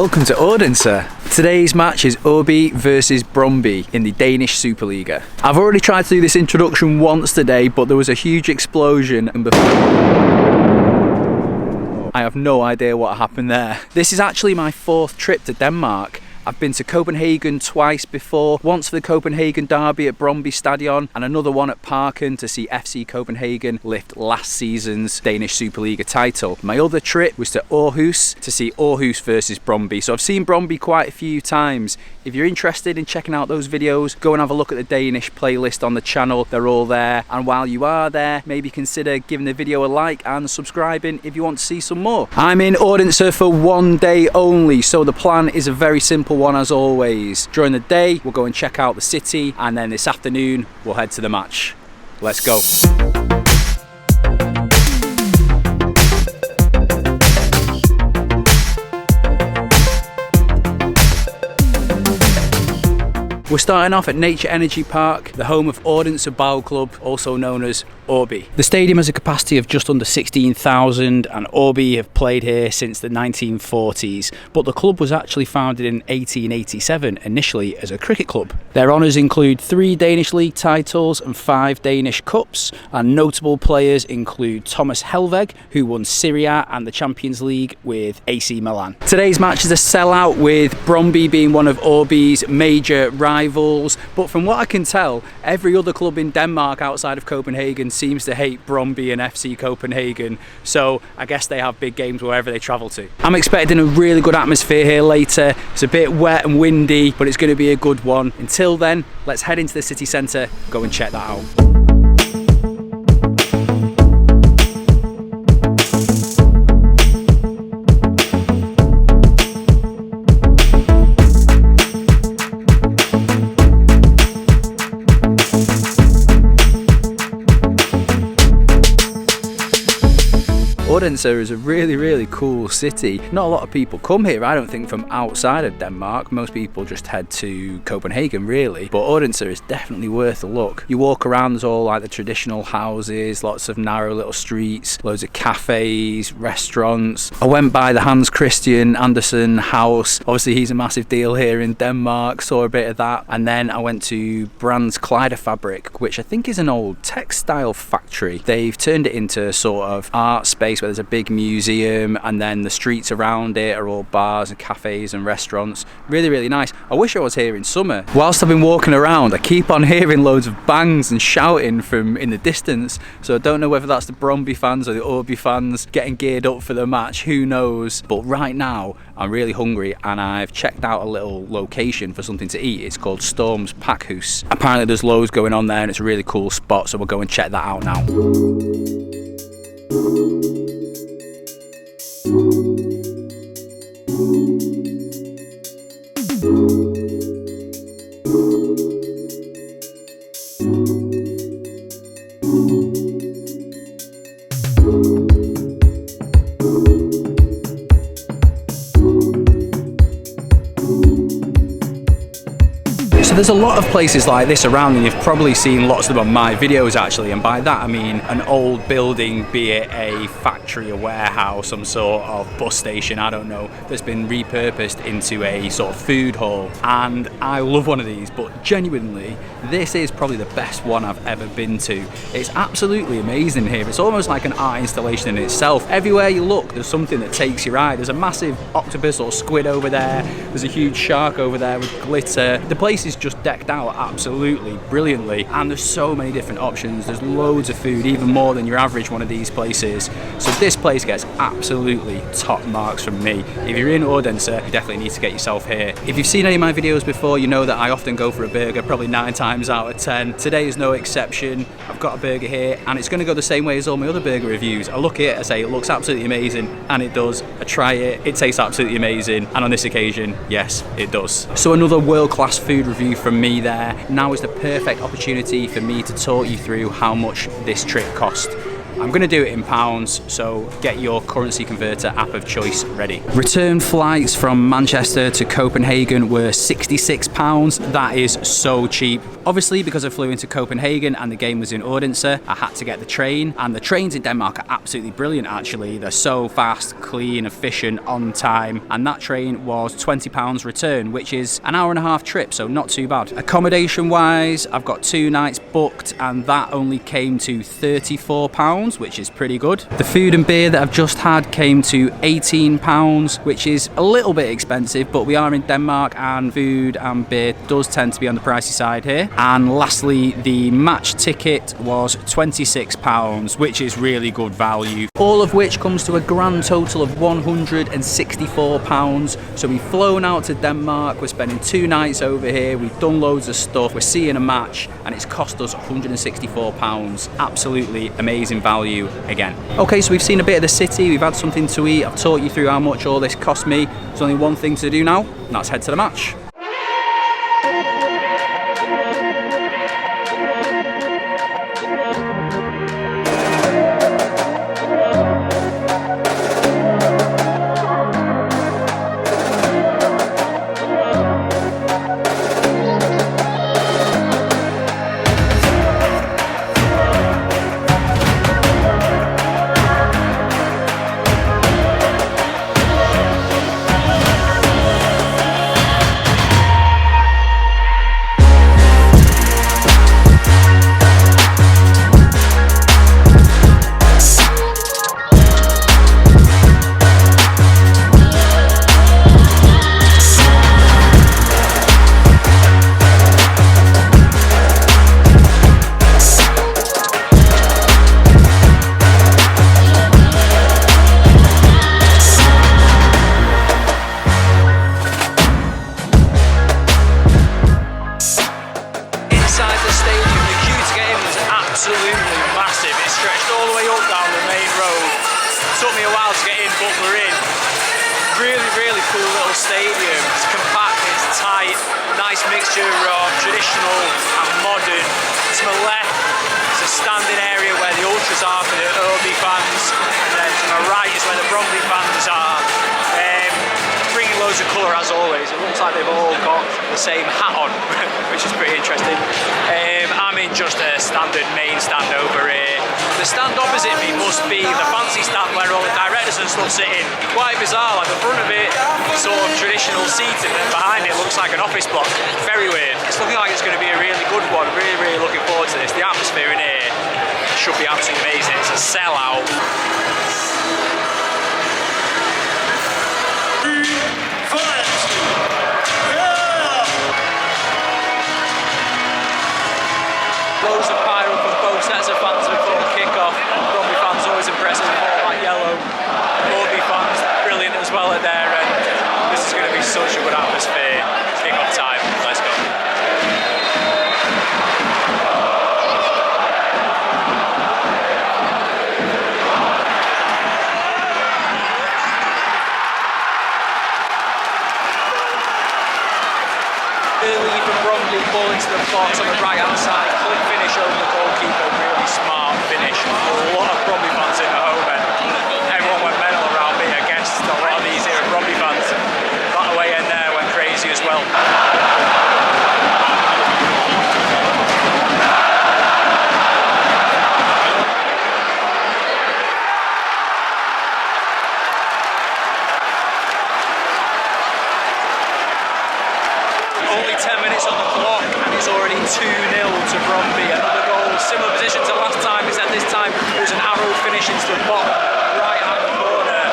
Welcome to Odense. Today's match is OB versus Brøndby in the Danish Superliga. I've already tried to do this introduction once today, but there was a huge explosion and I have no idea what happened there. This is actually my fourth trip to Denmark. I've been to Copenhagen twice before, once for the Copenhagen derby at Brøndby Stadion and another one at Parken to see FC Copenhagen lift last season's Danish Superliga title. My other trip was to Aarhus to see Aarhus versus Brøndby. So I've seen Brøndby quite a few times. If you're interested in checking out those videos, go and have a look at the Danish playlist on the channel. They're all there. And while you are there, maybe consider giving the video a like and subscribing if you want to see some more. I'm in Odense for one day only, so the plan is a very simple one as always. During the day, we'll go and check out the city, and then this afternoon, we'll head to the match. Let's go. We're starting off at Nature Energy Park, the home of Odense Ball Club, also known as OB. The stadium has a capacity of just under 16,000 and OB have played here since the 1940s, but the club was actually founded in 1887, initially as a cricket club. Their honours include 3 Danish league titles and 5 Danish cups, and notable players include Thomas Helveg, who won Serie A and the Champions League with AC Milan. Today's match is a sellout, with Brøndby being one of OB's major rivals, but from what I can tell, every other club in Denmark outside of Copenhagen seems to hate Brøndby and FC Copenhagen, so I guess they have big games wherever they travel to. I'm expecting a really good atmosphere here later. It's a bit wet and windy, but it's going to be a good one. Until then, let's head into the city centre, go and check that out. Odense is a really cool city. Not a lot of people come here, I don't think, from outside of Denmark. Most people just head to Copenhagen really, but Odense is definitely worth a look. You walk around, there's all like the traditional houses, lots of narrow little streets, loads of cafes, restaurants. I went by the Hans Christian Andersen house. Obviously he's a massive deal here in Denmark, saw a bit of that. And then I went to Brand's Kleiderfabrik, which I think is an old textile factory. They've turned it into a sort of art space where there's a big museum, and then the streets around it are all bars and cafes and restaurants. Really nice. I wish I was here in summer. Whilst I've been walking around, I keep on hearing loads of bangs and shouting from in the distance, so I don't know whether that's the Brøndby fans or the OB fans getting geared up for the match, who knows. But right now I'm really hungry and I've checked out a little location for something to eat. It's called Storm's Pakhus. Apparently there's loads going on there and it's a really cool spot, so we'll go and check that out now. So there's a lot of places like this around, and you've probably seen lots of them on my videos actually, and by that I mean an old building, be it a factory, a warehouse, some sort of bus station, I don't know, that's been repurposed into a sort of food hall. And I love one of these, but genuinely this is probably the best one I've ever been to. It's absolutely amazing here. It's almost like an art installation in itself. Everywhere you look there's something that takes your eye. There's a massive octopus or squid over there, there's a huge shark over there with glitter. The place is just decked out absolutely brilliantly, and there's so many different options. There's loads of food, even more than your average one of these places. So this place gets absolutely top marks from me. If you're in Odense, you definitely need to get yourself here. If you've seen any of my videos before, you know that I often go for a burger, probably 9 times out of 10. Today is no exception. I've got a burger here and it's going to go the same way as all my other burger reviews. I look at it, I say it looks absolutely amazing, and it does. I try it, it tastes absolutely amazing, and on this occasion, yes, it does. So another world-class food review from me there. Now is the perfect opportunity for me to talk you through how much this trip cost. I'm going to do it in pounds, so get your currency converter app of choice ready. Return flights from Manchester to Copenhagen were £66. That is so cheap. Obviously, because I flew into Copenhagen and the game was in Odense, I had to get the train, and the trains in Denmark are absolutely brilliant actually. They're so fast, clean, efficient, on time, and that train was £20 return, which is an hour and a half trip, so not too bad. Accommodation wise, I've got 2 nights booked and that only came to £34, which is pretty good. The food and beer that I've just had came to £18, which is a little bit expensive, but we are in Denmark and food and beer does tend to be on the pricey side here. And lastly, the match ticket was £26, which is really good value. All of which comes to a grand total of £164. So we've flown out to Denmark, we're spending 2 nights over here, we've done loads of stuff, we're seeing a match, and it's cost us £164. Absolutely amazing value again. Okay, so we've seen a bit of the city, we've had something to eat, I've taught you through how much all this cost me. There's only one thing to do now, and that's head to the match. Really cool little stadium. It's compact, it's tight, nice mixture of traditional and modern. To my left, it's a standing area where the ultras are for the Brøndby fans, and then to my right is where the Brøndby fans are. Bringing loads of colour as always. It looks like they've all got the same hat on, which is pretty interesting. I'm in just a standard main stand over here. The stand opposite me must be the fancy stand where all the directors and stuff sit in. Quite bizarre, like the front of it, sort of traditional seating, and behind it looks like an office block. Very weird. It's looking like it's going to be a really good one. Really looking forward to this. The atmosphere in here should be absolutely amazing. It's a sellout. Loads of pyro from both sets of fans before kick-off. Brøndby fans always impressive with all that yellow. Brøndby fans brilliant as well at their end. This is going to be such a good atmosphere. Kick-off time. Let's go. Early from Brøndby, ball into the box on the right-hand side. Quick finish over the goalkeeper, really smart finish. A lot of Brøndby fans in the home end. Everyone went mental around me. I guess a lot of these here are Brøndby fans. That away end there went crazy as well. Only 10 minutes on the clock and it's already 2-0 to Brøndby. Another goal, similar position to last time, except this time it was an arrow finish into the bottom right hand corner.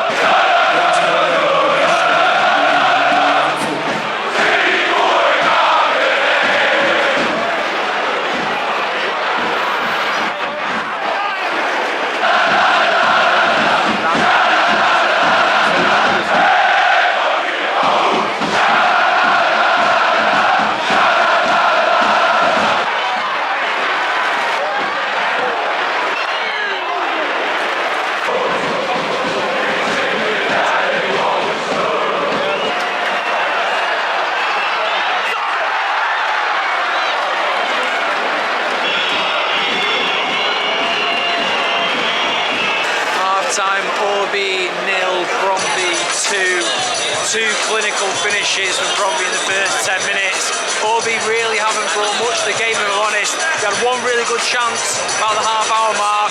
two clinical finishes from Brøndby in the first 10 minutes. Obi really haven't brought much to the game, if I'm honest. He had one really good chance about the half-hour mark,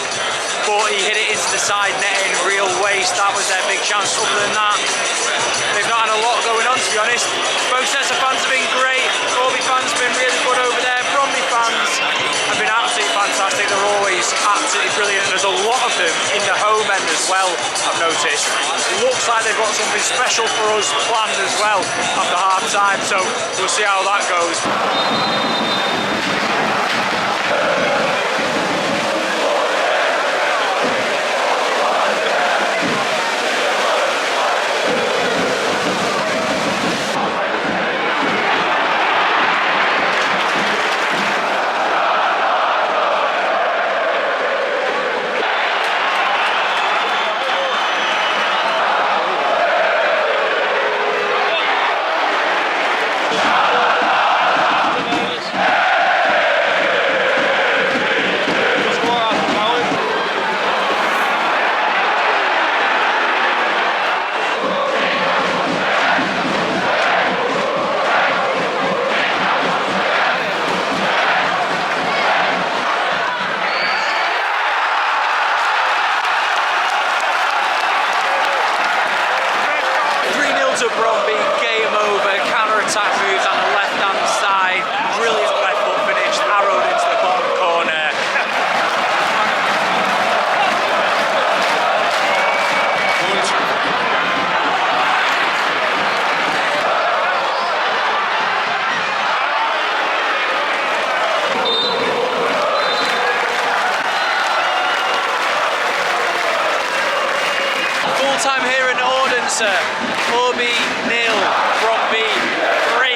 but he hit it into the side netting, real waste. That was their big chance. Other than that, they've not had a lot going on, to be honest. Both sets of fans have been great. Obi fans have been really good over there. Brøndby fans have been absolutely fantastic. They're always absolutely brilliant. There's a lot of them in the home end as well, I've noticed. It looks like they've got something special for us planned as well after half time, so we'll see how that goes. To Brøndby, game over, counter-attack moves on the left-hand side, brilliant left foot finish, arrowed into the bottom corner. Full time here in Odense. Obi 0, Brøndby 3.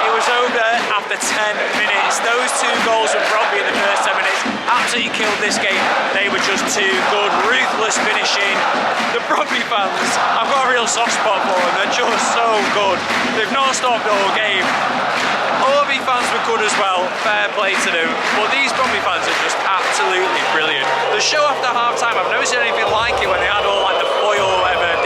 It was over after 10 minutes. Those two goals from Brøndby in the first 10 minutes absolutely killed this game. They were just too good, ruthless finishing. The Brøndby fans, I've got a real soft spot for them. They're just so good. They've not stopped the whole game. Obi fans were good as well, fair play to them, but these Brøndby fans are just absolutely brilliant. The show after half time, I've never seen anything like it when they had all like the foil or whatever.